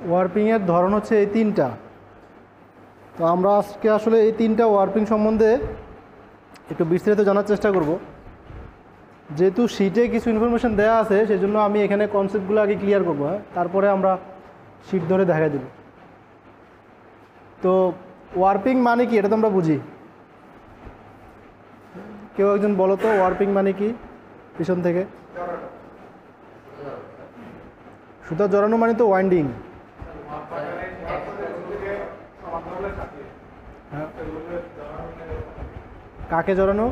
ওয়ার্পিংয়ের ধরন হচ্ছে এই তিনটা। তো আমরা আজকে আসলে এই তিনটা ওয়ার্পিং সম্বন্ধে একটু বিস্তারিত জানার চেষ্টা করব। যেহেতু শিটে কিছু ইনফরমেশন দেওয়া আছে সেই জন্য আমি এখানে কনসেপ্টগুলো আগে ক্লিয়ার করবো, তারপরে আমরা শিট ধরে দেখা দেব। তো ওয়ার্পিং মানে কি এটা তো আমরা বুঝি। কেউ একজন বলো তো ওয়ার্পিং মানে কি পিছন থেকে? সুতা জড়ানো মানে তো ওয়াইন্ডিং। কাকে জড়ানো?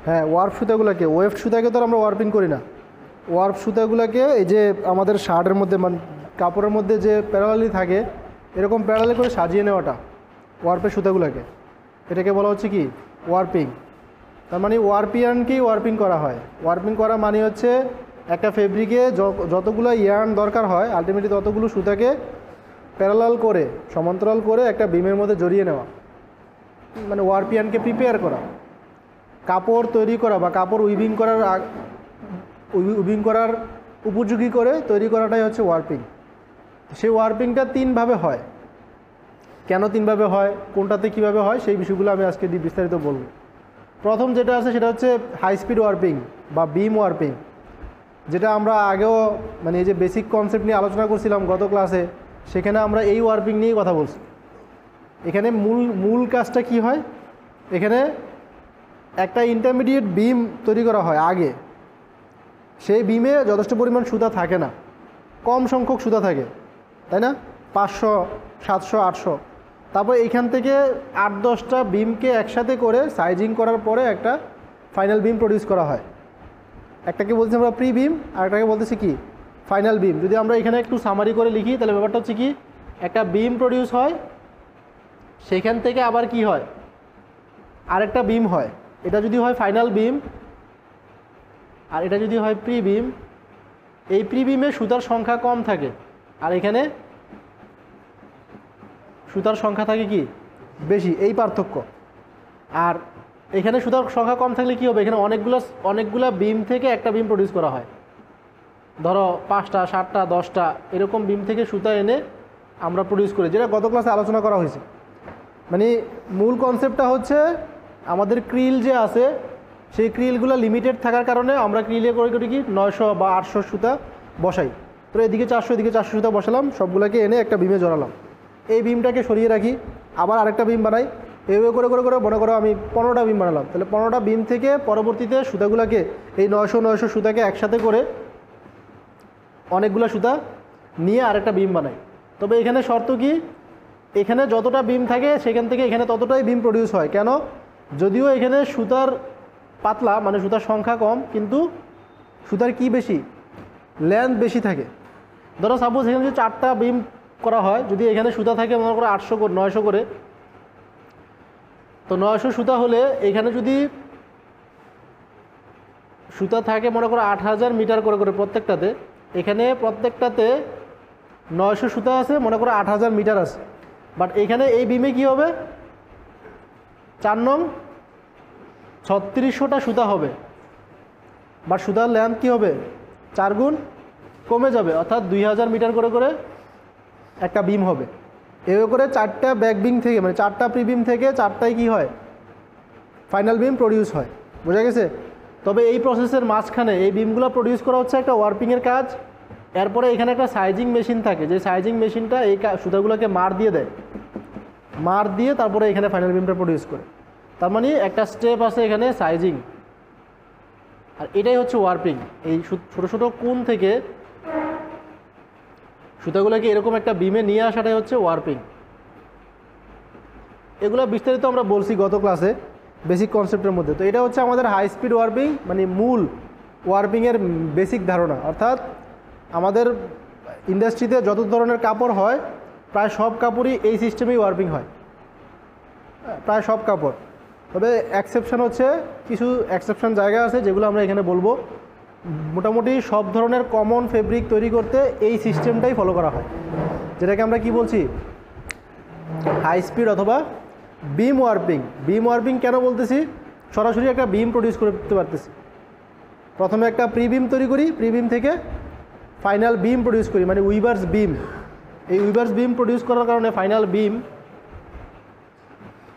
হ্যাঁ, ওয়ার্প সুতাগুলোকে। ওয়েভ সুতাকে তো আমরা ওয়ার্পিং করি না। ওয়ার্প সুতাগুলোকে এই যে আমাদের শার্টের মধ্যে মানে কাপড়ের মধ্যে যে প্যারালালি থাকে এরকম প্যারালালি করে সাজিয়ে নেওয়াটা ওয়ার্পের সুতাগুলোকে, এটাকে বলা হচ্ছে কি ওয়ার্পিং। তার মানে ওয়ার্পিয়ানকেই ওয়ার্পিং করা হয়। ওয়ার্পিং করা মানে হচ্ছে একটা ফেব্রিকে যতগুলো ইয়ার্ন দরকার হয় আলটিমেটলি ততগুলো সুতাকে প্যারালাল করে সমান্তরাল করে একটা বিমের মধ্যে জড়িয়ে নেওয়া, মানে ওয়ার্পিয়ানকে প্রিপেয়ার করা। কাপড় তৈরি করা বা কাপড় উইভিং করার উপযোগী করে তৈরি করাটাই হচ্ছে ওয়ার্পিং। সেই ওয়ার্পিংটা তিনভাবে হয়। কেন তিনভাবে হয়, কোনটাতে কিভাবে হয়, সেই বিষয়গুলো আমি আজকে বিস্তারিত বলব। প্রথম যেটা আছে সেটা হচ্ছে হাই স্পিড ওয়ার্পিং বা বিম ওয়ার্পিং, যেটা আমরা আগেও মানে এই যে বেসিক কনসেপ্ট নিয়ে আলোচনা করছিলাম গত ক্লাসে, সেখানে আমরা এই ওয়ার্পিং নিয়েই কথা বলছি। এখানে মূল কাজটা কি হয়, এখানে একটা ইন্টারমিডিয়েট বিম তৈরি করা হয় আগে। সেই বিমে যথেষ্ট পরিমাণ সুতা থাকে না, কম সংখ্যক সুতা থাকে, তাই না? 500, 700, 800। তারপর এইখান থেকে 8-10টা বিমকে একসাথে করে সাইজিং করার পরে একটা ফাইনাল বিম প্রডিউস করা হয়। একটাকে বলছি আমরা প্রি বিম, আর একটাকে বলতেছি কি ফাইনাল বিম। যদি আমরা এখানে একটু সামারি করে লিখি তাহলে ব্যাপারটা হচ্ছে কি, একটা বিম প্রডিউস হয়, সেইখান থেকে আবার কি হয় আরেকটা বিম হয়। এটা যদি হয় ফাইনাল বিম আর এটা যদি হয় প্রি বিম, এই প্রি বিমে সুতার সংখ্যা কম থাকে আর এখানে সুতার সংখ্যা থাকে কি বেশি, এই পার্থক্য। আর এখানে সুতার সংখ্যা কম থাকলে কি হবে, এখানে অনেকগুলা বিম থেকে একটা বিম প্রডিউস করা হয়। ধরো 5টা, 7টা, 10টা এরকম বিম থেকে সুতা এনে আমরা প্রডিউস করি, যেটা গত ক্লাসে আলোচনা করা হয়েছে। মানে মূল কনসেপ্টটা হচ্ছে আমাদের ক্রিল যে আছে সেই ক্রিলগুলো লিমিটেড থাকার কারণে আমরা ক্রিলে করে করি কি 900 বা 800 সুতা বসাই। তো এদিকে 400 এদিকে 400 সুতা বসালাম, সবগুলোকে এনে একটা বিমে জড়ালাম। এই বিমটাকে সরিয়ে রাখি, আবার আরেকটা বিম বানাই, এইভাবে করে করে করে মনে করো আমি 15টা বিম বানালাম। তাহলে 15টা বিম থেকে পরবর্তীতে সুতাগুলোকে এই 900 সুতাকে একসাথে করে অনেকগুলো সুতা নিয়ে আরেকটা বিম বানাই। তবে এখানে শর্ত কি, এখানে যতটা বিম থাকে সেখান থেকে এখানে ততটাই বিম প্রডিউস হয়। কেন? যদিও এখানে সুতার পাতলা মানে সুতার সংখ্যা কম, কিন্তু সুতার কি বেশি, লেন্থ বেশি থাকে। ধরো সাপোজ এখানে যদি 4টা বিম করা হয়, যদি এখানে সুতা থাকে মনে করো 800 করে 900 করে, তো 900 সুতা হলে এখানে যদি সুতা থাকে মনে করো 8000 মিটার করে করে প্রত্যেকটাতে, এখানে প্রত্যেকটাতে 900 সুতা আছে মনে করো 8000 মিটার আছে। বাট এখানে এই বিমে কি হবে, 4 নং 3600টা সুতা হবে, বাট সুতার লেন্থ কি হবে 4 গুণ কমে যাবে, অর্থাৎ 2000 মিটার করে করে একটা বিম হবে। এভাবে করে 4টা ব্যাক বিম থেকে মানে 4টা প্রি বিম থেকে 4টাই কি হয় ফাইনাল বিম প্রডিউস হয়। বোঝা গেছে? তবে এই প্রসেসের মাঝখানে এই বিমগুলো প্রডিউস করা হচ্ছে একটা ওয়ার্পিংয়ের কাজ। এরপরে এখানে একটা সাইজিং মেশিন থাকে, যে সাইজিং মেশিনটা এই সুতাগুলোকে মার দিয়ে দেয়, মার দিয়ে তারপরে এখানে ফাইনাল বিমটা প্রডিউস করে। তার মানে একটা স্টেপ আছে এখানে সাইজিং, আর এটাই হচ্ছে ওয়ার্পিং। এই ছোটো ছোটো কোণ থেকে সুতাগুলোকে এরকম একটা বিমে নিয়ে আসাটাই হচ্ছে ওয়ার্পিং। এগুলো বিস্তারিত আমরা বলছি গত ক্লাসে বেসিক কনসেপ্টের মধ্যে। তো এটা হচ্ছে আমাদের হাই স্পিড ওয়ার্পিং, মানে মূল ওয়ার্পিংয়ের বেসিক ধারণা। অর্থাৎ আমাদের ইন্ডাস্ট্রিতে যত ধরনের কাপড় হয় প্রায় সব কাপড়ই এই সিস্টেমেই ওয়ার্পিং হয়, প্রায় সব কাপড়। তবে এক্সেপশন হচ্ছে কিছু এক্সেপশন জায়গা আছে যেগুলো আমরা এখানে বলবো। মোটামুটি সব ধরনের কমন ফেব্রিক তৈরি করতে এই সিস্টেমটাই ফলো করা হয়, যেটাকে আমরা কি বলছি হাই স্পিড অথবা বিম ওয়ার্পিং। বিম ওয়ার্পিং কেন বলতেছি, সরাসরি একটা বিম প্রডিউস করতে পারতেছি। প্রথমে একটা প্রি বিম তৈরি করি, প্রি বিম থেকে ফাইনাল বিম প্রডিউস করি, মানে উইভার্স বিম। এই উইভার্স বিম প্রডিউস করার কারণে ফাইনাল বিম,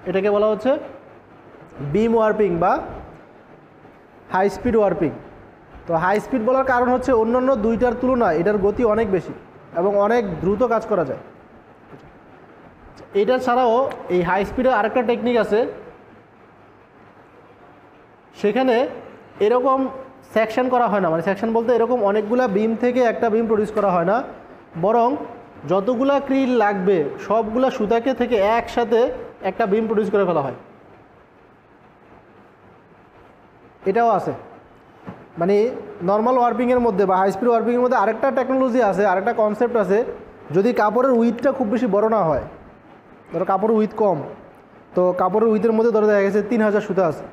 এটাকে বলা হচ্ছে বিম ওয়ার্পিং বা হাই স্পিড ওয়ার্পিং। তো হাই স্পিড বলার কারণ হচ্ছে অন্যান্য দুইটার তুলনায় এটার গতি অনেক বেশি এবং অনেক দ্রুত কাজ করা যায়। এটা ছাড়াও এই হাই স্পিডের আরেকটা টেকনিক আছে, সেখানে এরকম সেকশন করা হয় না, মানে সেকশন বলতে এরকম অনেকগুলা বিম থেকে একটা বিম প্রডিউস করা হয় না, বরং যতগুলা ক্রিল লাগবে সবগুলা সুতাকে থেকে একসাথে একটা বিম প্রডিউস করে ফেলা হয়। এটাও আছে, মানে নর্মাল ওয়ার্পিংয়ের মধ্যে বা হাই স্পিড ওয়ার্পিংয়ের মধ্যে আরেকটা টেকনোলজি আছে, আরেকটা কনসেপ্ট আছে। যদি কাপড়ের উইথটা খুব বেশি বড় না হয়, ধরো কাপড়ের উইথ কম, তো কাপড়ের উইথের মধ্যে ধরো দেখা গেছে 3000 সুতা আছে,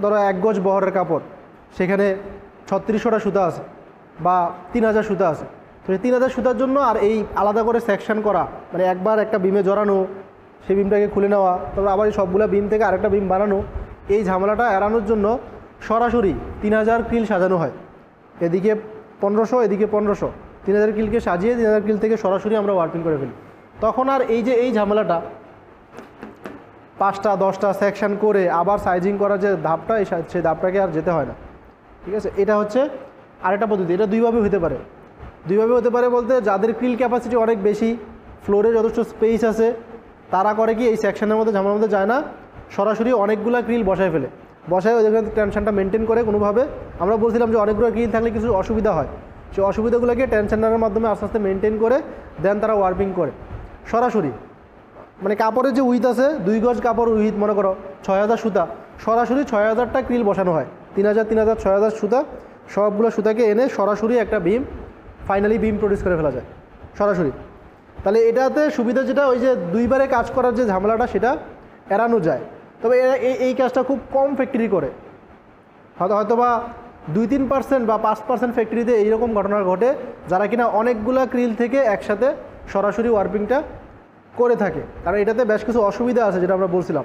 ধরো 1 গজ বহরের কাপড়, সেখানে 3600টা সুতা আছে বা 3000 সুতা আছে। তো এই 3000 সুতার জন্য আর এই আলাদা করে সেকশন করা, মানে একবার একটা বিমে জড়ানো, সেই বিমটাকে খুলে নেওয়া, তারপর আবার এই সবগুলা বিম থেকে আরেকটা বিম বানানো, এই ঝামেলাটা এড়ানোর জন্য সরাসরি 3000 ক্রিল সাজানো হয়। এদিকে 1500, এদিকে 1500, 3000 ক্রিলকে সাজিয়ে 3000 ক্রিল থেকে সরাসরি আমরা ওয়ার্পিং করে ফেলি। তখন আর এই যে এই ঝামেলাটা 5টা 10টা সেকশন করে আবার সাইজিং করার যে ধাপটা, সেই ধাপটাকে আর যেতে হয় না। ঠিক আছে, এটা হচ্ছে আরেকটা পদ্ধতি। এটা দুইভাবে হতে পারে। দুইভাবে হতে পারে বলতে, যাদের ক্রিল ক্যাপাসিটি অনেক বেশি, ফ্লোরে যথেষ্ট স্পেস আছে, তারা করে কি এই সেকশনের মধ্যে ঝামেলার মধ্যে যায় না, সরাসরি অনেকগুলো ক্রিল বসায় ফেলে, বসায় ওদের টেনশনটা মেনটেন করে কোনোভাবে। আমরা বলছিলাম যে অনেকগুলো ক্রিল থাকলে কিছু অসুবিধা হয়, সেই অসুবিধাগুলোকে টেনশনারের মাধ্যমে আস্তে আস্তে মেনটেন করে দেন তারা ওয়ার্পিং করে সরাসরি। মানে কাপড়ের যে উইথ আছে, 2 গজ কাপড় উইথ মনে করো 6000 সুতা, সরাসরি 6000টা ক্রিল বসানো হয়, 3000 3000 6000 সুতা, সবগুলো সুতাকে এনে সরাসরি একটা বিম, ফাইনালি বিম প্রডিউস করে ফেলা যায় সরাসরি। তাহলে এটাতে সুবিধা যেটা, ওই যে দুইবারে কাজ করার যে ঝামেলাটা সেটা এড়ানো যায়। তবে এই কাজটা খুব কম ফ্যাক্টরি করে, হয়তোবা 2-3% বা 5% ফ্যাক্টরিতে এইরকম ঘটনা ঘটে, যারা কিনা অনেকগুলা ক্রিল থেকে একসাথে সরাসরি ওয়ার্পিংটা করে থাকে। কারণ এটাতে বেশ কিছু অসুবিধা আছে যেটা আমরা বলছিলাম।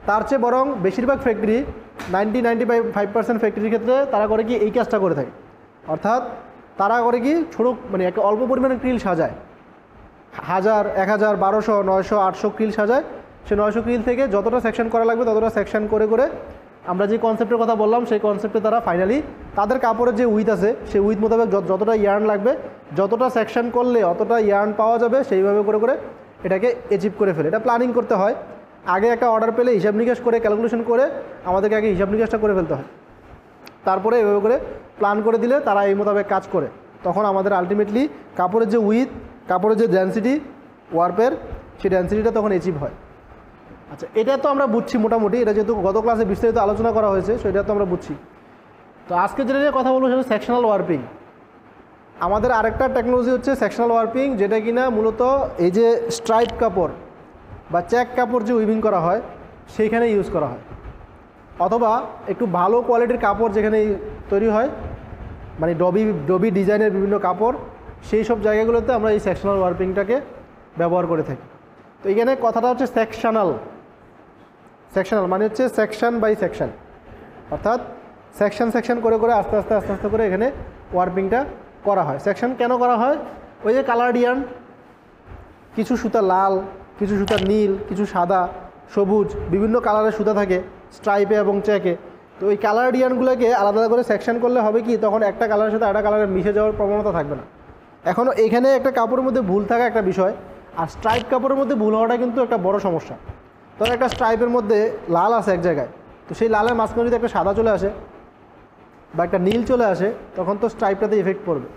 তার চেয়ে বরং বেশিরভাগ ফ্যাক্টরি, 90-95% ফ্যাক্টরির ক্ষেত্রে তারা করে কি এই কাজটা করে থাকে। অর্থাৎ তারা করে কি ছোটো, মানে একটা অল্প পরিমাণে ক্রিল সাজায়, 1000, 1000, 1200, 900, 800 ক্রিল সাজায়। সে 900 ক্রিল থেকে যতটা সেকশন করা লাগবে ততটা সেকশন করে করে আমরা যে কনসেপ্টের কথা বললাম, সেই কনসেপ্টে তারা ফাইনালি তাদের কাপড়ের যে উইথ আছে, সেই উইথ মোতাবেক যতটা ইয়ার্ন লাগবে, যতটা সেকশন করলে অতটা ইয়ার্ন পাওয়া যাবে, সেইভাবে করে করে এটাকে অ্যাচিভ করে ফেলে। এটা প্ল্যানিং করতে হয়, আগে একটা অর্ডার পেলে হিসাব নিকাশ করে ক্যালকুলেশন করে আমাদেরকে আগে হিসাব নিকাশটা করে ফেলতে হয়, তারপরে এভাবে করে প্ল্যান করে দিলে তারা এই মোতাবেক কাজ করে। তখন আমাদের আলটিমেটলি কাপড়ের যে উইথ, কাপড়ের যে ডেন্সিটি ওয়ার্পের, সেই ডেন্সিটিটা তখন অ্যাচিভ হয়। আচ্ছা, এটা তো আমরা বুঝছি মোটামুটি, এটা যেহেতু গত ক্লাসে বিস্তারিত আলোচনা করা হয়েছে, সেটা তো আমরা বুঝছি। তো আজকে যেটা নিয়ে কথা বলবো সেটা সেকশনাল ওয়ার্পিং। আমাদের আরেকটা টেকনোলজি হচ্ছে সেকশনাল ওয়ার্পিং, যেটা কিনা মূলত এই যে স্ট্রাইপ কাপড় বা চেক কাপড় যে উইভিং করা হয় সেইখানে ইউজ করা হয়, অথবা একটু ভালো কোয়ালিটির কাপড় যেখানে তৈরি হয়, মানে ডবি ডিজাইনের বিভিন্ন কাপড়, সেই সব জায়গাগুলোতে আমরা এই সেকশনাল ওয়ার্পিংটাকে ব্যবহার করে থাকি। তো এখানে কথাটা হচ্ছে সেকশনাল মানে হচ্ছে সেকশন বাই সেকশন, অর্থাৎ সেকশন করে করে আস্তে আস্তে করে এখানে ওয়ার্পিংটা করা হয়। সেকশন কেন করা হয়? ওই যে কালারডিয়ান, কিছু সুতা লাল, কিছু সুতা নীল, কিছু সাদা, সবুজ, বিভিন্ন কালারের সুতা থাকে স্ট্রাইপে এবং চেকে। তো ওই কালারডিয়ানগুলোকে আলাদা করে সেকশন করলে হবে কি, তখন একটা কালারের সাথে একটা কালারের মিশে যাওয়ার প্রবণতা থাকবে না। এখনও এখানে একটা কাপড়ের মধ্যে ভুল থাকা একটা বিষয়, আর স্ট্রাইপ কাপড়ের মধ্যে ভুল হওয়াটা কিন্তু একটা বড় সমস্যা। তখন একটা স্ট্রাইপের মধ্যে লাল আছে এক জায়গায়, তো সেই লালের মাঝখানে যদি একটা সাদা চলে আসে বা একটা নীল চলে আসে, তখন তো স্ট্রাইপটাতে ইফেক্ট পড়বে।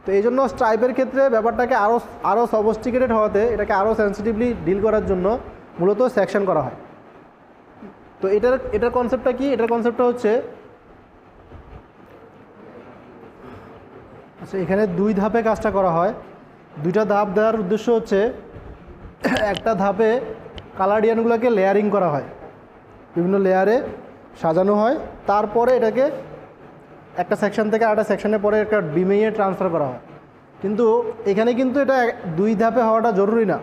তো এই জন্য স্ট্রাইপের ক্ষেত্রে ব্যাপারটাকে আরও সফিস্টিকেটেড হওয়াতে, এটাকে আরও সেন্সিটিভলি ডিল করার জন্য মূলত সেকশন করা হয়। তো এটার কনসেপ্টটা কি? এটার কনসেপ্টটা হচ্ছে, আচ্ছা এখানে 2 ধাপে কাজটা করা হয়। 2টা ধাপ দেওয়ার উদ্দেশ্য হচ্ছে, একটা ধাপে কালারডিয়ানগুলোকে লেয়ারিং করা হয়, বিভিন্ন লেয়ারে সাজানো হয়, তারপরে এটাকে একটা সেকশন থেকে আরেকটা সেকশনে পরে একটা বিমেয়ে ট্রান্সফার করা হয়। কিন্তু এখানে কিন্তু এটা 2 ধাপে হওয়াটা জরুরি না।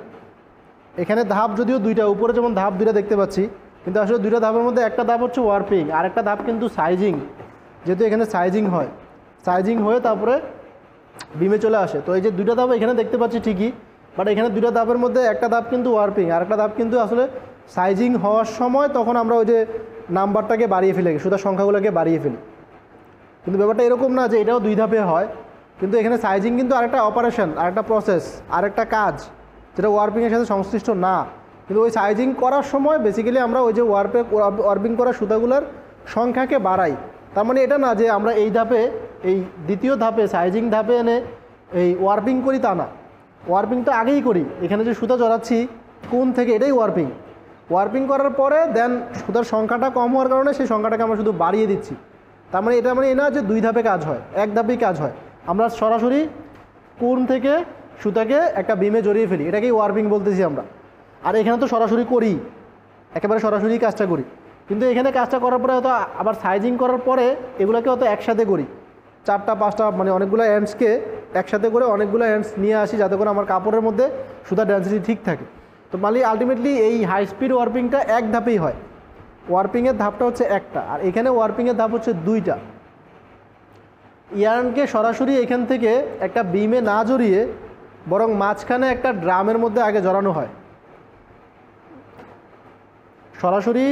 এখানে ধাপ যদিও 2টা, উপরে যেমন ধাপ 2টা দেখতে পাচ্ছি, কিন্তু আসলে 2টা ধাপের মধ্যে একটা ধাপ হচ্ছে ওয়ার্পিং, আর একটা ধাপ কিন্তু সাইজিং। যেহেতু এখানে সাইজিং হয়, সাইজিং হয়ে তারপরে বিমে চলে আসে। তো এই যে দুইটা ধাপ এখানে দেখতে পাচ্ছি ঠিকই, বাট এখানে দুইটা ধাপের মধ্যে একটা ধাপ কিন্তু ওয়ার্পিং, আর একটা ধাপ কিন্তু আসলে সাইজিং হওয়ার সময় তখন আমরা ওই যে নাম্বারটাকে বাড়িয়ে ফেলি, সুতার সংখ্যাগুলোকে বাড়িয়ে ফেলি। কিন্তু ব্যাপারটা এরকম না যে এটাও দুই ধাপে হয়, কিন্তু এখানে সাইজিং কিন্তু আরেকটা অপারেশন, আরেকটা প্রসেস, আরেকটা কাজ যেটা ওয়ার্পিংয়ের সাথে সংশ্লিষ্ট না। কিন্তু ওই সাইজিং করার সময় বেসিক্যালি আমরা ওই যে ওয়ার্পিং করা সুতাগুলোর সংখ্যাকে বাড়াই। তার মানে এটা না যে আমরা এই ধাপে, এই দ্বিতীয় ধাপে সাইজিং ধাপে এনে এই ওয়ার্পিং করি, তা না। ওয়ার্পিং তো আগেই করি, এখানে যে সুতা জড়াচ্ছি কোণ থেকে, এটাই ওয়ার্পিং। ওয়ার্পিং করার পরে দেন সুতার সংখ্যাটা কম হওয়ার কারণে সেই সংখ্যাটাকে আমরা শুধু বাড়িয়ে দিচ্ছি। তার মানে এটা মানে এই না যে দুই ধাপে কাজ হয়, এক ধাপেই কাজ হয়। আমরা সরাসরি কোণ থেকে সুতাকে একটা বিমে জড়িয়ে ফেলি, এটাকেই ওয়ার্পিং বলতেছি আমরা। আর এখানে তো সরাসরি করি, একেবারে সরাসরি কাজটা করি। কিন্তু এখানে কাজটা করার পরে হয়তো আবার সাইজিং করার পরে এগুলোকে হয়তো একসাথে করি, 4টা 5টা মানে অনেকগুলো এন্ডসকে একসাথে করে অনেকগুলো এন্ডস নিয়ে আসি যাতে করে আমার কাপড়ের মধ্যে সুতার ডেন্সিটি ঠিক থাকে। তো মানে আলটিমেটলি এই হাই স্পিড ওয়ার্পিংটা এক ধাপেই হয়। ওয়ার্পিংয়ের ধাপটা হচ্ছে একটা, আর এখানে ওয়ার্পিংয়ের ধাপ হচ্ছে দুইটা। ইয়ার্নকে সরাসরি এখান থেকে একটা বিমে না জড়িয়ে বরং মাঝখানে একটা ড্রামের মধ্যে আগে জড়ানো হয়। সরাসরি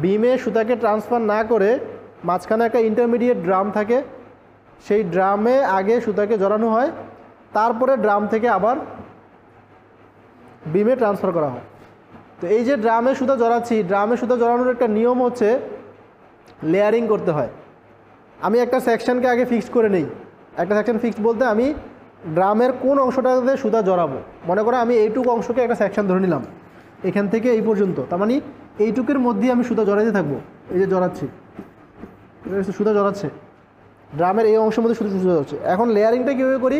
বিমে সুতাকে ট্রান্সফার না করে মাঝখানে একটা ইন্টারমিডিয়েট ড্রাম থাকে, সেই ড্রামে আগে সুতাকে জড়ানো হয়, তারপরে ড্রাম থেকে আবার বিমে ট্রান্সফার করা হয়। তো এই যে ড্রামে সুতা জড়াচ্ছি, ড্রামে সুতা জড়ানোর একটা নিয়ম হচ্ছে লেয়ারিং করতে হয়। আমি একটা সেকশনকে আগে ফিক্সড করে নেই। একটা সেকশন ফিক্সড বলতে আমি ড্রামের কোন অংশটাতে সুতা জড়াবো, মনে করো আমি এইটুকু অংশকে একটা সেকশন ধরে নিলাম, এখান থেকে এই পর্যন্ত। তার মানে এইটুকের মধ্যেই আমি সুতা জড়াইতে থাকবো। এই যে জড়াচ্ছি, সুতা জড়াচ্ছে ড্রামের এই অংশের মধ্যে সুতা জড়াচ্ছে। এখন লেয়ারিংটা কীভাবে করি?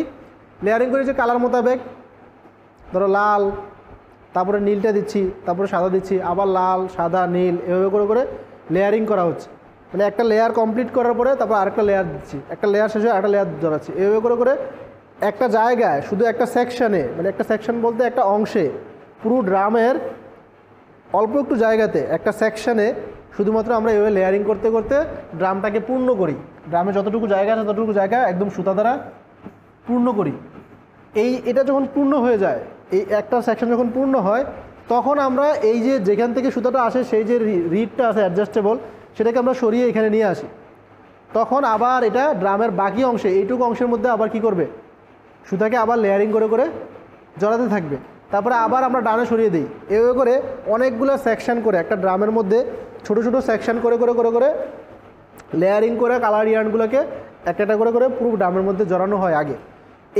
লেয়ারিং করি যে কালার মোতাবেক, ধরো লাল, তারপরে নীলটা দিচ্ছি, তারপরে সাদা দিচ্ছি, আবার লাল সাদা নীল, এভাবে করে করে লেয়ারিং করা হচ্ছে। মানে একটা লেয়ার কমপ্লিট করার পরে তারপর আরেকটা লেয়ার দিচ্ছি, একটা লেয়ার শেষে আরেকটা লেয়ার জড়াচ্ছি, এভাবে করে করে একটা জায়গায় শুধু একটা সেকশানে, মানে একটা সেকশন বলতে একটা অংশে, পুরো ড্রামের অল্প একটু জায়গাতে একটা সেকশানে শুধুমাত্র আমরা এভাবে লেয়ারিং করতে করতে ড্রামটাকে পূর্ণ করি। ড্রামে যতটুকু জায়গা আছে ততটুকু জায়গা একদম সুতা দ্বারা পূর্ণ করি। এটা যখন পূর্ণ হয়ে যায়, এই একটা সেকশন যখন পূর্ণ হয়, তখন আমরা এই যে যেখান থেকে সুতাটা আসে সেই যে রিডটা আছে অ্যাডজাস্টেবল, সেটাকে আমরা সরিয়ে এখানে নিয়ে আসি। তখন আবার এটা ড্রামের বাকি অংশে, এইটুকু অংশের মধ্যে আবার কি করবে, সুতাকে আবার লেয়ারিং করে করে জড়াতে থাকবে। তারপরে আবার আমরা ডানে সরিয়ে দিই। এভাবে করে অনেকগুলো সেকশন করে একটা ড্রামের মধ্যে ছোট ছোট সেকশন করে করে করে করে লেয়ারিং করে কালার ইয়ার্নগুলোকে একটা একটা করে করে পুরো ড্রামের মধ্যে জড়ানো হয় আগে।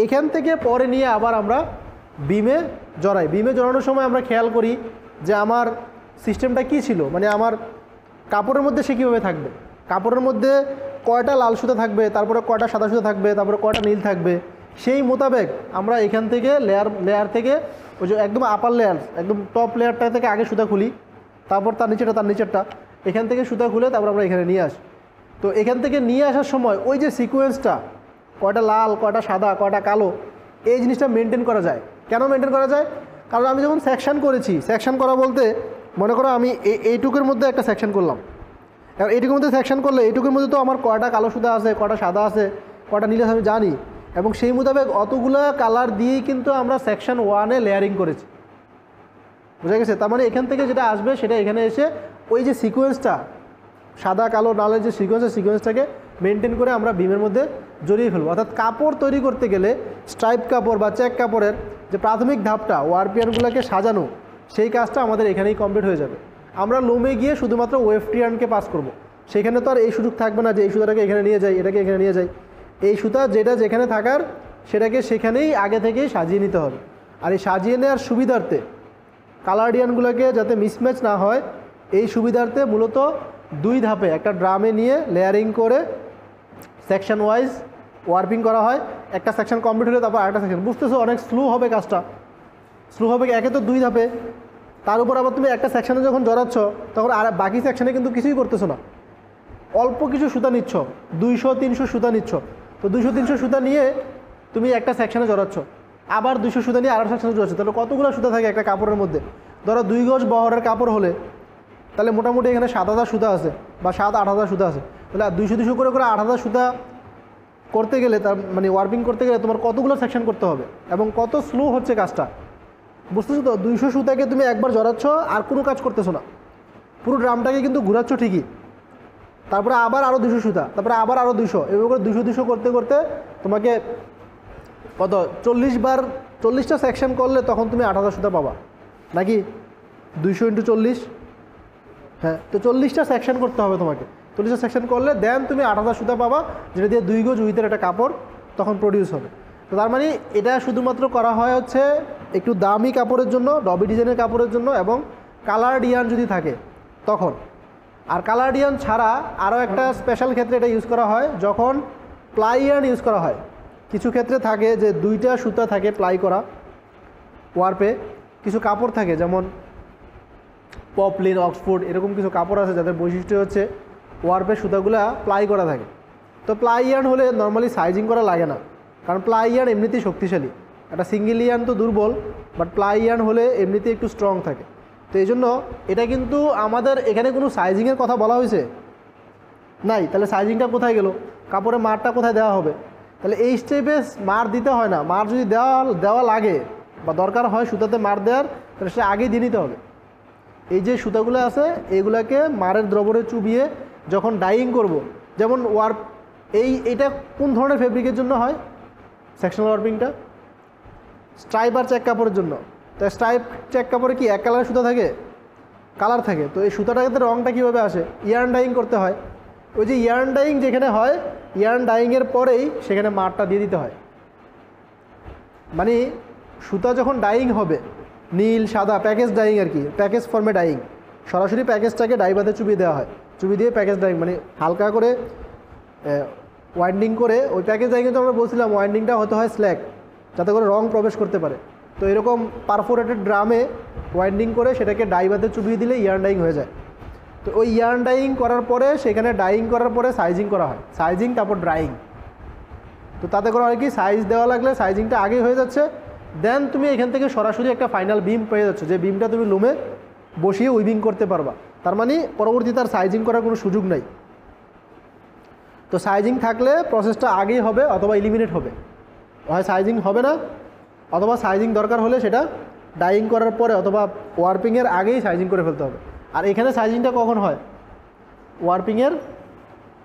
এইখান থেকে পরে নিয়ে আবার আমরা বিমে জড়াই। বিমে জড়ানোর সময় আমরা খেয়াল করি যে আমার সিস্টেমটা কি ছিল, মানে আমার কাপড়ের মধ্যে সে কীভাবে থাকবে, কাপড়ের মধ্যে কয়টা লাল সুতা থাকবে, তারপরে কয়টা সাদা সুতা থাকবে, তারপরে কয়টা নীল থাকবে, সেই মোতাবেক আমরা এখান থেকে লেয়ার থেকে ওই যে একদম আপার লেয়ার, একদম টপ লেয়ারটা থেকে আগে সুতা খুলি, তারপর তার নিচেরটা, এখান থেকে সুতা খুলে তারপর আমরা এখানে নিয়ে আসি। তো এখান থেকে নিয়ে আসার সময় ওই যে সিকোয়েন্সটা, কয়টা লাল, কয়টা সাদা, কয়টা কালো, এই জিনিসটা মেনটেন করা যায়। কেন মেনটেন করা যায়? কারণ আমি যখন সেকশন করেছি, সেকশন করা বলতে মনে করো আমি এইটুকুর মধ্যে একটা সেকশন করলাম। এবার এইটুকুর মধ্যে সেকশন করলে এইটুকুর মধ্যে তো আমার কয়টা কালো সুতা আছে, কয়টা সাদা আছে, কয়টা নীল আছে আমি জানি, এবং সেই মোতাবেক অতগুলো কালার দিয়েই কিন্তু আমরা সেকশন 1-এ লেয়ারিং করেছি। বুঝা গেছে? তার মানে এখান থেকে যেটা আসবে সেটা এখানে এসে ওই যে সিকোয়েন্সটা, সাদা কালো লালের যে সিকোয়েন্সটাকে মেনটেন করে আমরা বিমের মধ্যে জড়িয়ে ফেলবো। অর্থাৎ কাপড় তৈরি করতে গেলে স্ট্রাইপ কাপড় বা চেক কাপড়ের যে প্রাথমিক ধাপটা ওয়ার্পিয়ানগুলোকে সাজানো, সেই কাজটা আমাদের এখানেই কমপ্লিট হয়ে যাবে। আমরা লোমে গিয়ে শুধুমাত্র ওয়েফট্রিয়ানকে পাস করব। সেখানে তো আর এই সুযোগ থাকবে না যে এই সুতাটাকে এখানে নিয়ে যাই, এটাকে এখানে নিয়ে যাই। এই সুতা যেটা যেখানে থাকার সেটাকে সেখানেই আগে থেকেই সাজিয়ে নিতে হবে। আর এই সাজিয়ে নেওয়ার সুবিধার্থে কালারডিয়ানগুলোকে যাতে মিসম্যাচ না হয়, এই সুবিধার্থে মূলত দুই ধাপে একটা ড্রামে নিয়ে লেয়ারিং করে সেকশন ওয়াইজ ওয়ার্পিং করা হয়। একটা সেকশন কমপ্লিট হলে তারপর আরেকটা সেকশন। বুঝতেছো অনেক স্লো হবে কাজটা, স্লো হবে। একে তো দুই ধাপে, তার উপর আবার তুমি একটা সেকশনে যখন জড়াচ্ছ তখন আর বাকি সেকশনে কিন্তু কিছুই করতেছো না, অল্প কিছু সুতা নিচ্ছ, 200-300 সুতা নিচ্ছ। তো 200-300 সুতা নিয়ে তুমি একটা সেকশনে জড়াচ্ছ, আবার 200 সুতা নিয়ে আরেকটা সেকশনে জড়াচ্ছ। তাহলে কতগুলো সুতা থাকে একটা কাপড়ের মধ্যে? ধরো 2 গজ বহরের কাপড় হলে তাহলে মোটামুটি এখানে 7,000 সুতা আছে বা 7-8,000 সুতা আছে। তাহলে 200-200 করে করে 8,000 সুতা করতে গেলে তার মানে ওয়ার্পিং করতে গেলে তোমার কতগুলো সেকশন করতে হবে এবং কত স্লো হচ্ছে কাজটা, বুঝতেছো তো? 200 সুতাকে তুমি একবার জড়াচ্ছ আর কোনো কাজ করতেছো না, পুরো ড্রামটাকে কিন্তু ঘুরাচ্ছ ঠিকই, তারপরে আবার আরও 200 সুতা, তারপরে আবার আরও 200, এভাবে করে 200 করতে করতে তোমাকে কত 40টা সেকশন করলে তখন তুমি 8000 সুতা পাবা নাকি? 200 × 40, হ্যাঁ, তো 40টা সেকশন করতে হবে তোমাকে। 40টা সেকশন করলে দেন তুমি 8000 সুতা পাবা, যেটা দিয়ে 2 গজ উইথের একটা কাপড় তখন প্রডিউস হবে। তো তার মানে এটা শুধুমাত্র করা হয় হচ্ছে একটু দামি কাপড়ের জন্য, ডবি ডিজাইনের কাপড়ের জন্য, এবং কালার ডিয়ান যদি থাকে তখন। আর কালার ডিয়ান ছাড়া আরও একটা স্পেশাল ক্ষেত্রে এটা ইউজ করা হয় যখন প্লাই ইয়ার্ন ইউজ করা হয়। কিছু ক্ষেত্রে থাকে যে 2টা সুতা থাকে প্লাই করা ওয়ার্পে, কিছু কাপড় থাকে যেমন পপলিন, অক্সফোর্ড, এরকম কিছু কাপড় আছে যাদের বৈশিষ্ট্য হচ্ছে ওয়ার্পের সুতাগুলা প্লাই করা থাকে। তো প্লাই ইয়ার্ন হলে নর্মালি সাইজিং করা লাগে না, কারণ প্লাই ইয়ার্ন এমনিতেই শক্তিশালী। একটা সিঙ্গেল ইয়ার্ন তো দুর্বল, বাট প্লাই ইয়ার্ন হলে এমনিতেই একটু স্ট্রং থাকে। তো এই জন্য এটা কিন্তু আমাদের এখানে কোনো সাইজিংয়ের কথা বলা হয়েছে নাই, তাহলে সাইজিংটা কোথায় গেল? কাপড়ে মারটা কোথায় দেওয়া হবে? তাহলে এই স্টেপে মার দিতে হয় না। মার যদি দেওয়া লাগে বা দরকার হয় সুতাতে মার দেওয়ার, তাহলে সেটা আগেই দিয়ে নিতে হবে। এই যে সুতাগুলো আছে এইগুলাকে মারের দ্রবণে চুবিয়ে যখন ডাইং করব, যেমন ওয়ার্প এইটা কোন ধরনের ফেব্রিকের জন্য হয় সেকশনাল ওয়ার্পিংটা? স্ট্রাইপ আর চেক কাপড়ের জন্য। তাই স্ট্রাইপ চেক কাপড়ে কি এক কালারের সুতা থাকে? কালার থাকে। তো এই সুতাটাতে রঙটা কীভাবে আসে? ইয়ার্ন ডাইং করতে হয়। ওই যে ইয়ার্ন ডাইং যেখানে হয়, ইয়ার্ন ডাইংয়ের পরেই সেখানে মারটা দিয়ে দিতে হয়। মানে সুতা যখন ডাইং হবে, নীল সাদা প্যাকেজ ডাইং আর কি, প্যাকেজ ফর্মে ডাইং, সরাসরি প্যাকেজটাকে ডাইবাতে চুবিয়ে দেওয়া হয়, চুবিয়ে দিয়ে প্যাকেজ ডাইং মানে হালকা করে ওয়াইন্ডিং করে। ওই প্যাকেজ ডাইংয়ে তো আমরা বলছিলাম ওয়াইন্ডিংটা হতে হয় স্ল্যাক, যাতে করে রং প্রবেশ করতে পারে। তো এরকম পারফোরেটেড ড্রামে ওয়াইন্ডিং করে সেটাকে ডাইবাতে চুবিয়ে দিলে ইয়ার্ন ডাইং হয়ে যায়। তো ওই ইয়ার্ন ডাইং করার পরে সেখানে ডাইং করার পরে সাইজিং করা হয়, সাইজিং তারপর ড্রাইং। তো তাতে করা হয় কি, সাইজ দেওয়া লাগলে সাইজিংটা আগেই হয়ে যাচ্ছে, দেন তুমি এখান থেকে সরাসরি একটা ফাইনাল বিম পেয়ে যাচ্ছ, যে বিমটা তুমি লুমে বসিয়ে উইভিং করতে পারবা। তার মানে পরবর্তীতে আর সাইজিং করার কোনো সুযোগ নাই। তো সাইজিং থাকলে প্রসেসটা আগেই হবে অথবা এলিমিনেট হবে, হয় সাইজিং হবে না, অথবা সাইজিং দরকার হলে সেটা ডাইং করার পরে অথবা ওয়ার্পিংয়ের আগেই সাইজিং করে ফেলতে হবে। আর এখানে সাইজিংটা কখন হয়? ওয়ার্পিংয়ের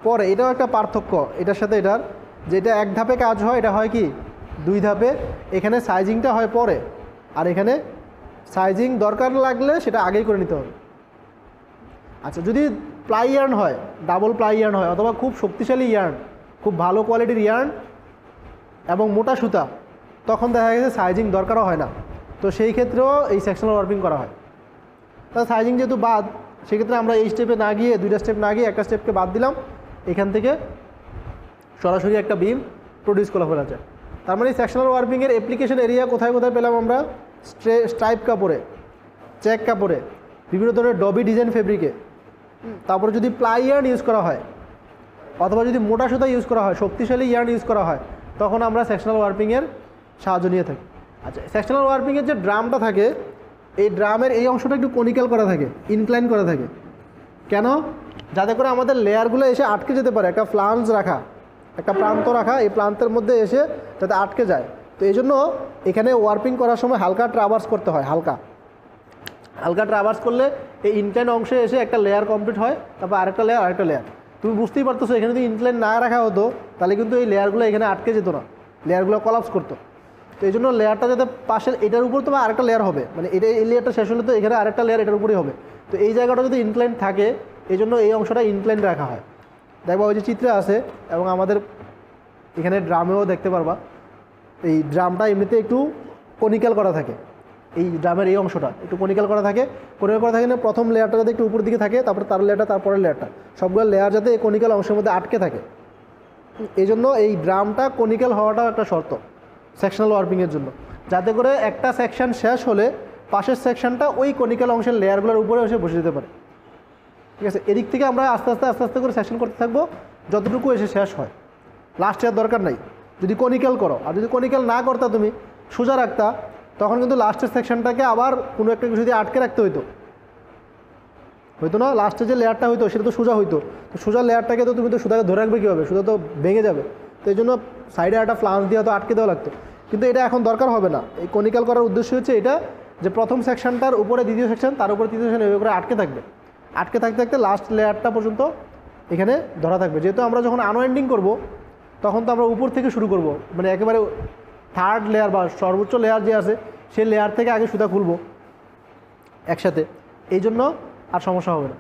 পরে। এটাও একটা পার্থক্য এটার সাথে এটার, যেটা এক ধাপে কাজ হয় এটা হয় কি 2 ধাপে। এখানে সাইজিংটা হয় পরে, আর এখানে সাইজিং দরকার লাগলে সেটা আগেই করে নিতে হবে। আচ্ছা, যদি প্লাই ইয়ার্ন হয়, ডাবল প্লাই ইয়ার্ন হয়, অথবা খুব শক্তিশালী ইয়ার্ন, খুব ভালো কোয়ালিটির ইয়ার্ন এবং মোটা সুতা, তখন দেখা গেছে সাইজিং দরকারও হয় না। তো সেই ক্ষেত্রেও এই সেকশনাল ওয়ার্পিং করা হয়। তাহলে সাইজিং যেহেতু বাদ, সেক্ষেত্রে আমরা এই স্টেপে না গিয়ে, 2টা স্টেপ না গিয়ে একটা স্টেপকে বাদ দিলাম, এখান থেকে সরাসরি একটা বিম প্রডিউস করা ফেলা যায়। তার মানে সেকশনাল ওয়ার্পিংয়ের অ্যাপ্লিকেশন এরিয়া কোথায় কোথায় পেলাম আমরা? স্ট্রাইপ কাপড়ে, চেক কাপড়ে, বিভিন্ন ধরনের ডবি ডিজাইন ফেব্রিকে। তারপরে যদি প্লাই ইয়ার্ন ইউজ করা হয় অথবা যদি মোটা সুতা ইউজ করা হয়, শক্তিশালী ইয়ার্ন ইউজ করা হয়, তখন আমরা সেকশনাল ওয়ার্পিংয়ের সাহায্য নিয়ে থাকি। আচ্ছা, সেকশনাল ওয়ার্পিংয়ের যে ড্রামটা থাকে, এই ড্রামের এই অংশটা একটু কনিক্যাল করা থাকে, ইনক্লাইন করা থাকে। কেন? যাতে করে আমাদের লেয়ারগুলো এসে আটকে যেতে পারে, একটা ফ্লাঞ্জ রাখা, একটা প্রান্ত রাখা, এই প্রান্তের মধ্যে এসে যাতে আটকে যায়। তো এই জন্য এখানে ওয়ার্পিং করার সময় হালকা ট্রাভার্স করতে হয়, হালকা ট্রাভার্স করলে এই ইনক্লাইন অংশে এসে একটা লেয়ার কমপ্লিট হয়, তারপর আরেকটা লেয়ার। তুমি বুঝতেই পারতেছো, এখানে যদি ইনক্লাইন না রাখা হতো তাহলে কিন্তু এই লেয়ারগুলো এখানে আটকে যেত না, লেয়ারগুলো কলাপস করতো। তো এই জন্য লেয়ারটা যাতে পাশের এটার উপর তোমার আরেকটা লেয়ার হবে, মানে এই লেয়ারটা শেষ হলে তো এখানে আরেকটা লেয়ার এটার উপরেই হবে। তো এই জায়গাটা যদি ইনক্লাইন থাকে, এই জন্য এই অংশটা ইনক্লাইন রাখা হয়। দেখবা ওই যে চিত্রে আছে, এবং আমাদের এখানে ড্রামেও দেখতে পারবা, এই ড্রামটা এমনিতে একটু কনিক্যাল করা থাকে, এই ড্রামের এই অংশটা একটু কনিক্যাল করা থাকে না, প্রথম লেয়ারটা যাতে একটু উপর দিকে থাকে, তারপর তার লেয়ারটা, তারপরের লেয়ারটা, সবগুলো লেয়ার যাতে এই কনিক্যাল অংশের মধ্যে আটকে থাকে। এই জন্য এই ড্রামটা কনিক্যাল হওয়াটাও একটা শর্ত সেকশনাল ওয়ার্পিংয়ের জন্য, যাতে করে একটা সেকশন শেষ হলে পাশের সেকশনটা ওই কনিক্যাল অংশের লেয়ারগুলোর উপরে এসে বসে যেতে পারে। ঠিক আছে, এদিক থেকে আমরা আস্তে আস্তে করে সেকশন করতে থাকবো যতটুকু এসে শেষ হয়, লাস্ট এর দরকার নাই। যদি কনিক্যাল করো, আর যদি কনিক্যাল না করতা, তুমি সোজা রাখতা, তখন কিন্তু লাস্টের সেকশনটাকে আবার কোনো একটা কিছু দিয়ে আটকে রাখতে হইতো না। লাস্টে যে লেয়ারটা হইতো সেটা তো সোজা হইতো, তো সোজা লেয়ারটাকে তো তুমি তো সোজাকে ধরে রাখবে কীভাবে? সোজা তো ভেঙে যাবে। তো এই জন্য সাইডে একটা ফ্লান্স দিয়ে হয়তো আটকে দেওয়া লাগতো, কিন্তু এটা এখন দরকার হবে না। এই কনিক্যাল করার উদ্দেশ্য হচ্ছে এটা যে প্রথম সেকশনটার উপরে দ্বিতীয় সেকশন, তার উপরে তৃতীয় সেকশন, এভাবে করে আটকে থাকবে। আটকে থাকতে থাকতে লাস্ট লেয়ারটা পর্যন্ত এখানে ধরা থাকবে। যেহেতু আমরা যখন আনওয়াইন্ডিং করব তখন তো আমরা উপর থেকে শুরু করব, মানে একেবারে থার্ড লেয়ার বা সর্বোচ্চ লেয়ার যে আছে সেই লেয়ার থেকে আগে সুতা খুলব একসাথে, এই জন্য আর সমস্যা হবে না।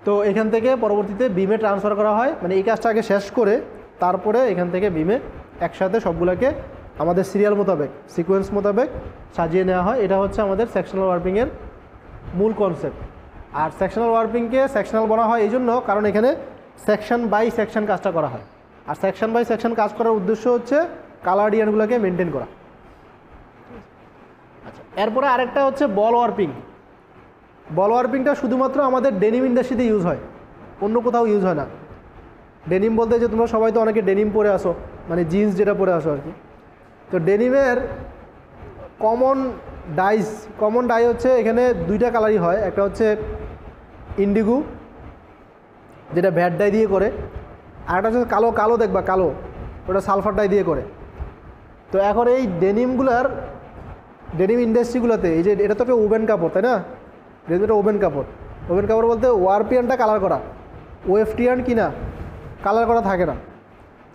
তো এখান থেকে পরবর্তীতে বিমে ট্রান্সফার করা হয়, মানে এই কাজটা আগে শেষ করে তারপরে এখান থেকে বিমে একসাথে সবগুলোকে আমাদের সিরিয়াল মোতাবেক, সিকোয়েন্স মোতাবেক সাজিয়ে নেওয়া হয়। এটা হচ্ছে আমাদের সেকশনাল ওয়ার্পিংয়ের মূল কনসেপ্ট। আর সেকশনাল ওয়ার্পিংকে সেকশনাল বলা হয় এই জন্য কারণ এখানে সেকশন বাই সেকশন কাজটা করা হয়। আর সেকশন বাই সেকশন কাজ করার উদ্দেশ্য হচ্ছে কালার ডিজাইনগুলোকে মেনটেন করা। আচ্ছা, এরপরে আরেকটা হচ্ছে বল ওয়ার্পিং। বল ওয়ার্পিংটা শুধুমাত্র আমাদের ডেনিম ইন্ডাস্ট্রিতে ইউজ হয়, অন্য কোথাও ইউজ হয় না। ডেনিম বলতে যে তোমরা সবাই তো অনেকে ডেনিম পরে আসো, মানে জিন্স যেটা পরে আসো আর কি। তো ডেনিমের কমন ডাই হচ্ছে এখানে দুইটা কালারই হয়। একটা হচ্ছে ইন্ডিগো, যেটা ভ্যাট ডাই দিয়ে করে, আর একটা হচ্ছে কালো দেখবা কালো, ওটা সালফার ডাই দিয়ে করে। তো এখন এই ডেনিম ইন্ডাস্ট্রিগুলোতে এই যে এটা তো একটা ওভেন কাপড়, তাই না? এটা ওভেন কাপড় বলতে ওয়ারপিয়ানটা কালার করা, ওয়েফটিয়ান কিনা কালার করা থাকে না।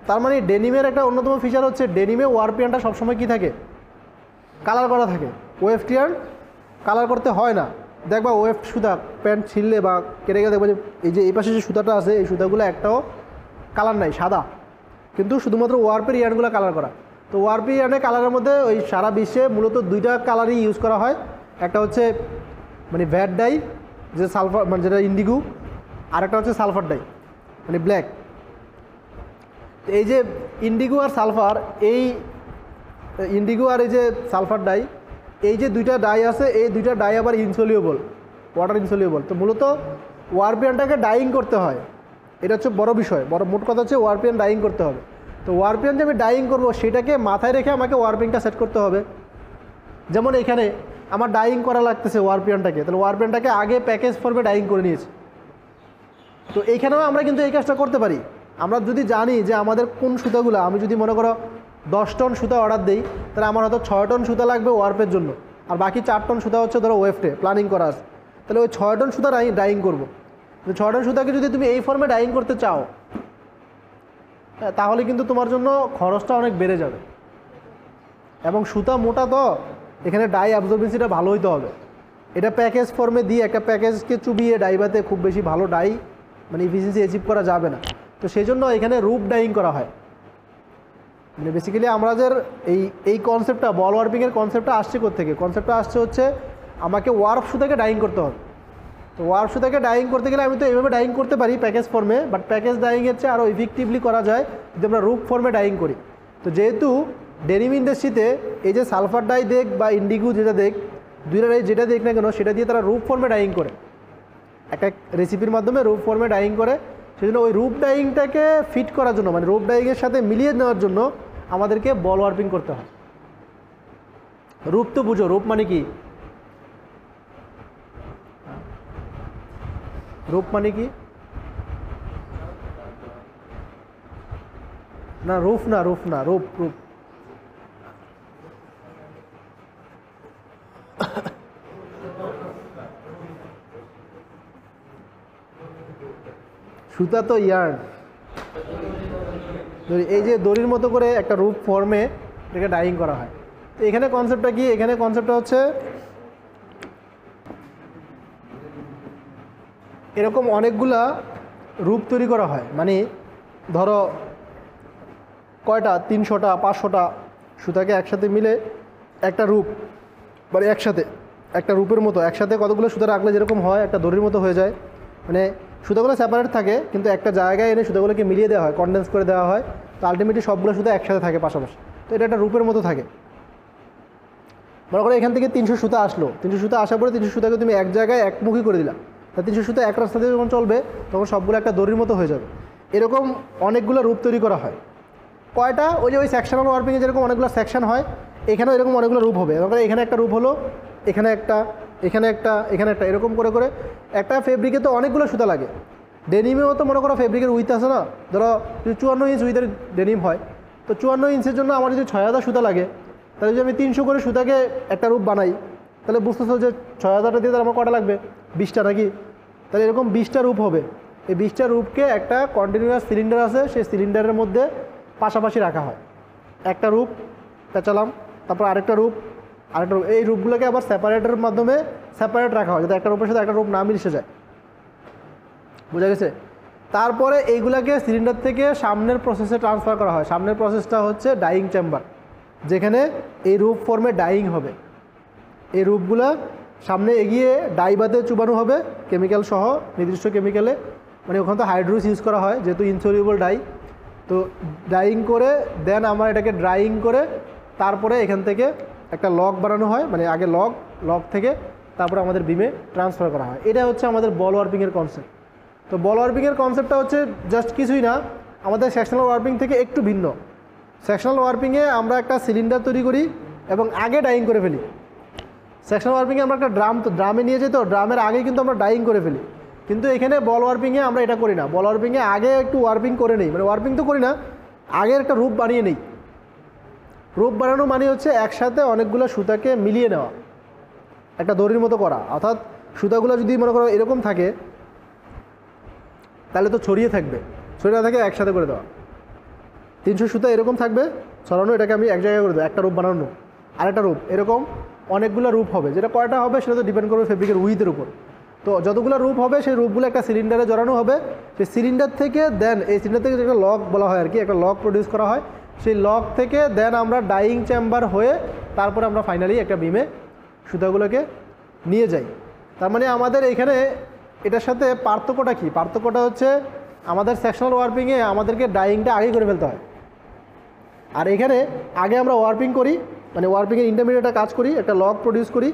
তার মানে ডেনিমের একটা অন্যতম ফিচার হচ্ছে ডেনিমে ওয়ারপিয়ানটা সবসময় কী থাকে, কালার করা থাকে। ওয়েফটিয়ান কালার করতে হয় না। দেখবা ওয়েফ সুতা প্যান্ট ছিঁড়লে বা কেটে গেলে দেখবা যে এই যে এই পাশে যে সুতাটা আছে এই সুতাগুলো একটাও কালার নাই, সাদা, কিন্তু শুধুমাত্র ওয়ার্পের ইয়ার্নগুলো কালার করা। তো ওয়ার্পের ইয়ার্নের কালারের মধ্যে ওই সারা বিশ্বে মূলত দুইটা কালারই ইউজ করা হয়। একটা হচ্ছে মানে ভ্যাট ডাই, যে সালফার মানে যেটা ইন্ডিগো, আর একটা হচ্ছে সালফার ডাই মানে ব্ল্যাক। এই যে ইন্ডিগো আর সালফার, এই ইন্ডিগো আর এই যে সালফার ডাই, এই যে দুইটা ডাই আছে, এই দুইটা ডাই আবার ইনসলিউবল, ওয়াটার ইনসলিউবল। তো মূলত ওয়ারপিয়ানটাকে ডাইং করতে হয়, এটা হচ্ছে বড় বিষয়। মোট কথা হচ্ছে ওয়ারপিয়ান ডাইং করতে হবে। তো ওয়ারপিয়ান যে আমি ডাইং করবো সেটাকে মাথায় রেখে আমাকে ওয়ারপিংটা সেট করতে হবে। যেমন এখানে আমার ডাইং করা লাগতেছে ওয়ারপিয়ানটাকে, তাহলে ওয়ারপিয়ানটাকে আগে প্যাকেজ ফর্মে ডাইং করে নিয়েছি। তো এইখানেও আমরা কিন্তু এই কাজটা করতে পারি। আমরা যদি জানি যে আমাদের কোন সুতাগুলো, আমি যদি মনে করো 10 টন সুতা অর্ডার দিই, তাহলে আমার হয়তো 6 টন সুতা লাগবে ওয়ার্পের জন্য, আর বাকি 4 টন সুতা হচ্ছে ধরো ওয়েফটে প্ল্যানিং করা আছে, তাহলে ওই 6 টন সুতা ডাইং করবো। 6 টন সুতাকে যদি তুমি এই ফর্মে ডাইং করতে চাও তাহলে কিন্তু তোমার জন্য খরচটা অনেক বেড়ে যাবে, এবং সুতা মোটা, তো এখানে ডাই অ্যাবজর্বেন্সিটা ভালো হইতে হবে। এটা প্যাকেজ ফর্মে দিয়ে একটা প্যাকেজকে চুবিয়ে ডাইবাতে খুব বেশি ভালো ডাই মানে ইফিসিয়েন্সি অ্যাচিভ করা যাবে না। তো সেই জন্য এখানে রুপ ডাইং করা হয়। মানে বেসিক্যালি আমাদের এই কনসেপ্টটা, বল ওয়ার্পিংয়ের কনসেপ্টটা আসছে কোত্থেকে? কনসেপ্টটা আসছে হচ্ছে আমাকে ওয়ার্প সুতাকে ডাইং করতে হবে। তো ওয়ার্প সুতাকে ডাইং করতে গেলে আমি তো এইভাবে ডাইং করতে পারি প্যাকেজ ফর্মে, বাট প্যাকেজ ডাইংয়ের চেয়ে আরও ইফেক্টিভলি করা যায় যদি আমরা রুপ ফর্মে ডাইং করি। তো যেহেতু ডেনিম ইন্ডাস্ট্রিতে এই যে সালফার ডাই দেখ বা ইন্ডিগো যেটা দেখ, দুইটা ডাই যেটা দেখ না কেন সেটা দিয়ে তারা রুপ ফর্মে ডাইং করে, একটা রেসিপির মাধ্যমে রুপ ফর্মে ডাইং করে। সেই জন্য ওই রুপ ডাইংটাকে ফিট করার জন্য, মানে রুপ ডাইংয়ের সাথে মিলিয়ে নেওয়ার জন্য আমাদেরকে বল ওয়ার্পিং করতে হয়। রূপ তো বুঝো, রূপ মানে কি? রূপ মানে কি? না রূপ না, রূপ। সুতা তো ইয়ার্ন, এই যে দড়ির মতো করে একটা রূপ ফর্মে এটাকে ডাইং করা হয়। তো এখানে কনসেপ্টটা কি? এখানে কনসেপ্টটা হচ্ছে এরকম অনেকগুলা রূপ তৈরি করা হয়। মানে ধরো কয়টা, 300টা 500টা সুতাকে একসাথে মিলে একটা রূপ, মানে একসাথে একটা রূপের মতো একসাথে কতগুলো সুতা রাখলে যেরকম হয় একটা দড়ির মতো হয়ে যায়। মানে সুতাগুলো সেপারেট থাকে কিন্তু একটা জায়গায় এনে সুতাগুলোকে মিলিয়ে দেওয়া হয়, কনডেন্স করে দেওয়া হয়। তো আলটিমেটলি সবগুলো সুতা একসাথে থাকে পাশাপাশি। তো এটা একটা রূপের মতো থাকে। মনে করো এখান থেকে 300 সুতা আসলো, 300 সুতা আসার পরে 300 সুতাকে তুমি এক জায়গায় একমুখী করে দিলাম। তা 300 সুতা এক রাস্তা দিয়ে যখন চলবে তখন সবগুলো একটা দড়ির মতো হয়ে যাবে। এরকম অনেকগুলো রূপ তৈরি করা হয়। কয়টা? ওই সেকশনাল ওয়ার্পিংয়ে যেরকম অনেকগুলো সেকশন হয়, এখানেও এরকম অনেকগুলো রূপ হবে। এখানে একটা রূপ হলো, এখানে একটা, এখানে একটা, এখানে একটা, এরকম করে করে একটা ফেব্রিকে তো অনেকগুলো সুতা লাগে। ডেনিমেও তো মনে করো ফেব্রিকের উইথ আছে না, ধরো যদি 54 ইঞ্চ উইথের ডেনিম হয়, তো 54 ইঞ্চের জন্য আমার যদি 6000 সুতা লাগে, তাহলে যদি আমি 300 করে সুতাকে একটা রূপ বানাই, তাহলে বুঝতেছো যে 6000টা দিয়ে তাহলে আমার কটা লাগবে, 20টা নাকি? তাহলে এরকম 20টা রূপ হবে। এই 20টা রূপকে একটা কন্টিনিউয়াস সিলিন্ডার আছে, সেই সিলিন্ডারের মধ্যে পাশাপাশি রাখা হয়। একটা রূপ পেঁচালাম, তারপর আরেকটা রূপ, এই রূপগুলোকে আবার সেপারেটের মাধ্যমে সেপারেট রাখা হয়, যাতে একটা রূপের সাথে একটা রূপ না মিশে যায়। বোঝা গেছে? তারপরে এইগুলাকে সিলিন্ডার থেকে সামনের প্রসেসে ট্রান্সফার করা হয়। সামনের প্রসেসটা হচ্ছে ডাইং চেম্বার, যেখানে এই রূপ ফর্মে ডাইং হবে। এই রূপগুলা সামনে এগিয়ে ডাইবাতে চুবানো হবে কেমিক্যাল সহ, নির্দিষ্ট কেমিক্যালে, মানে ওখানে তো হাইড্রোস ইউজ করা হয় যেহেতু ইনসলিউবল ডাই। তো ডাইং করে দেন আমরা এটাকে ড্রাইং করে তারপরে এখান থেকে একটা লক বানানো হয়, মানে আগে লক থেকে তারপরে আমাদের বিমে ট্রান্সফার করা হয়। এটা হচ্ছে আমাদের বল ওয়ার্পিংয়ের কনসেপ্ট। তো বল ওয়ার্পিংয়ের কনসেপ্টটা হচ্ছে জাস্ট কিছুই না, আমাদের সেকশনাল ওয়ার্পিং থেকে একটু ভিন্ন। সেকশনাল ওয়ার্পিংয়ে আমরা একটা সিলিন্ডার তৈরি করি এবং আগে ডাইং করে ফেলি। সেকশনাল ওয়ার্পিংয়ে আমরা একটা ড্রামে নিয়ে যাই, তো ড্রামের আগে কিন্তু আমরা ডাইং করে ফেলি। কিন্তু এখানে বল ওয়ার্পিংয়ে আমরা এটা করি না। বল ওয়ার্পিংয়ে আগে একটু ওয়ার্পিং করে নেই, মানে ওয়ার্পিং তো করি না, আগে একটা রূপ বানিয়ে নেই। রূপ বানানো মানে হচ্ছে একসাথে অনেকগুলো সুতাকে মিলিয়ে নেওয়া, একটা দড়ির মতো করা। অর্থাৎ সুতাগুলো যদি মনে করো এরকম থাকে, তাহলে তো ছড়িয়ে থাকবে, ছড়িয়ে না থাকে একসাথে করে দেওয়া। 300 সুতা এরকম থাকবে ছড়ানো, এটাকে আমি এক জায়গায় করে দেবো, একটা রূপ বানানো, আরেকটা রূপ, এরকম অনেকগুলো রূপ হবে। যেটা কয়টা হবে সেটা তো ডিপেন্ড করবে ফেব্রিকের উইথের উপর। তো যতগুলো রূপ হবে সেই রূপগুলো একটা সিলিন্ডারে জড়ানো হবে। সেই সিলিন্ডার থেকে দেন এই সিলিন্ডার থেকে একটা লক বলা হয় আর কি, একটা লক প্রডিউস করা হয়। সেই লক থেকে দেন আমরা ডাইং চেম্বার হয়ে তারপরে আমরা ফাইনালি একটা বিমে সুতাগুলোকে নিয়ে যাই। তার মানে আমাদের এখানে এটার সাথে পার্থক্যটা কী? পার্থক্যটা হচ্ছে আমাদের সেকশনাল ওয়ার্পিংয়ে আমাদেরকে ডাইংটা আগে করে ফেলতে হয়, আর এখানে আগে আমরা ওয়ার্পিং করি, মানে ওয়ার্পিংয়ের ইন্টারমিডিয়েটটা কাজ করি, একটা লক প্রডিউস করি।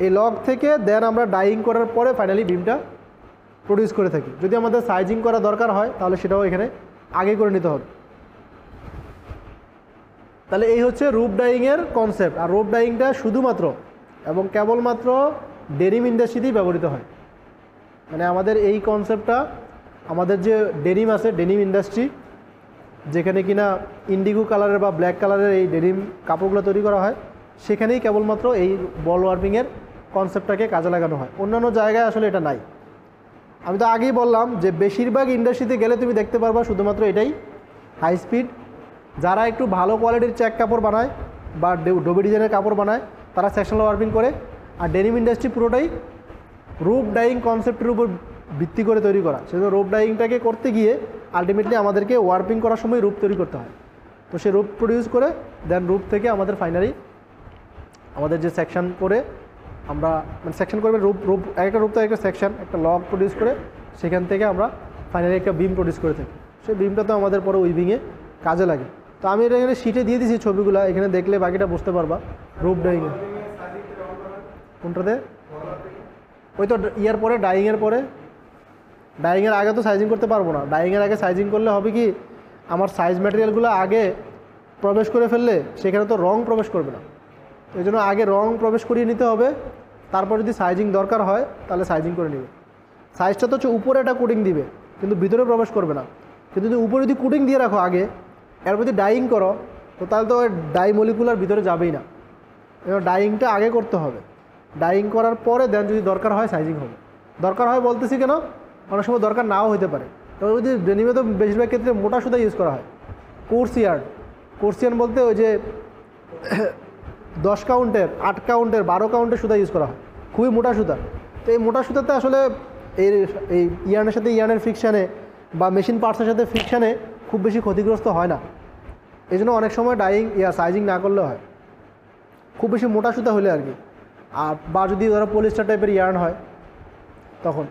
এই লক থেকে দেন আমরা ডাইং করার পরে ফাইনালি বিমটা প্রডিউস করে থাকি। যদি আমাদের সাইজিং করা দরকার হয় তাহলে সেটাও এখানে আগে করে নিতে হবে। তাহলে এই হচ্ছে রূপ ডাইংয়ের কনসেপ্ট। আর রূপ ডাইংটা শুধুমাত্র এবং কেবলমাত্র ডেনিম ইন্ডাস্ট্রিতেই ব্যবহৃত হয়। মানে আমাদের এই কনসেপ্টটা আমাদের যে ডেনিম আছে, ডেনিম ইন্ডাস্ট্রি, যেখানে কিনা ইন্ডিগো কালারের বা ব্ল্যাক কালারের এই ডেনিম কাপড়গুলো তৈরি করা হয়, সেখানেই কেবলমাত্র এই বল ওয়ার্পিংয়ের কনসেপ্টটাকে কাজে লাগানো হয়। অন্যান্য জায়গায় আসলে এটা নাই। আমি তো আগেই বললাম যে বেশিরভাগ ইন্ডাস্ট্রিতে গেলে তুমি দেখতে পারবা শুধুমাত্র এটাই হাই স্পিড। যারা একটু ভালো কোয়ালিটির চেক কাপড় বানায় বা ডবি ডিজাইনের কাপড় বানায় তারা সেকশনাল ওয়ার্পিং করে। আর ডেনিম ইন্ডাস্ট্রি পুরোটাই রূপ ডাইং কনসেপ্টের উপর ভিত্তি করে তৈরি করা। সেজন্য রূপ ডাইংটাকে করতে গিয়ে আলটিমেটলি আমাদেরকে ওয়ার্পিং করার সময় রূপ তৈরি করতে হয়। তো সে রূপ প্রডিউস করে দেন রূপ থেকে আমাদের ফাইনালি আমাদের যে সেকশন করে আমরা, মানে সেকশন করবে রূপ একটা রূপ তো একটা সেকশন, একটা লক প্রডিউস করে সেখান থেকে আমরা ফাইনালি একটা বিম প্রডিউস করে থাকি। সেই বিমটা তো আমাদের পরে উইভিংয়ে কাজে লাগে। তো আমি এটা এখানে শিটে দিয়ে দিয়েছি ছবিগুলো, এখানে দেখলে বাকিটা বুঝতে পারবা। রূপ ডাইংয়ে কোনটাতে? ওই তো ইয়ার পরে ডাইংয়ের পরে, ডাইংয়ের আগে তো সাইজিং করতে পারবো না। ডাইংয়ের আগে সাইজিং করলে হবে কি, আমার সাইজ ম্যাটেরিয়ালগুলো আগে প্রবেশ করে ফেললে সেখানে তো রং প্রবেশ করবে না। এই জন্য আগে রং প্রবেশ করিয়ে নিতে হবে, তারপর যদি সাইজিং দরকার হয় তাহলে সাইজিং করে নেবে। সাইজটা তো হচ্ছে উপরে একটা কোটিং দিবে কিন্তু ভিতরে প্রবেশ করবে না। কিন্তু যদি উপরে যদি কোটিং দিয়ে রাখো আগে, এরপর যদি ডাইং করো তো তাহলে তো ডাই মলিকুলার ভিতরে যাবেই না। এবার ডাইংটা আগে করতে হবে, ডাইং করার পরে দেন যদি দরকার হয় সাইজিং হবে। দরকার হয় বলতেছি কেন, অনেক সময় দরকার নাও হতে পারে। তবে যদি ডেনিমে তো বেশিরভাগ ক্ষেত্রে মোটা সুতা ইউজ করা হয়। কোর্সিয়ান বলতে ওই যে 10 কাউন্টের, 8 কাউন্টের, 12 কাউন্টের সুতা ইউজ করা হয়, খুবই মোটা সুতা। তো এই মোটা সুতাতে আসলে এই ইয়ার্নের সাথে ইয়ার্নের ফ্রিকশানে বা মেশিন পার্টসের সাথে ফ্রিকশানে খুব বেশি ক্ষতিগ্রস্ত হয় না। এই জন্য অনেক সময় ডাইং সাইজিং না করলে হয়, খুব বেশি মোটা সুতা হলে আর কি। আর বা যদি ধরো পলিস্টার টাইপের ইয়ার্ন হয় তখন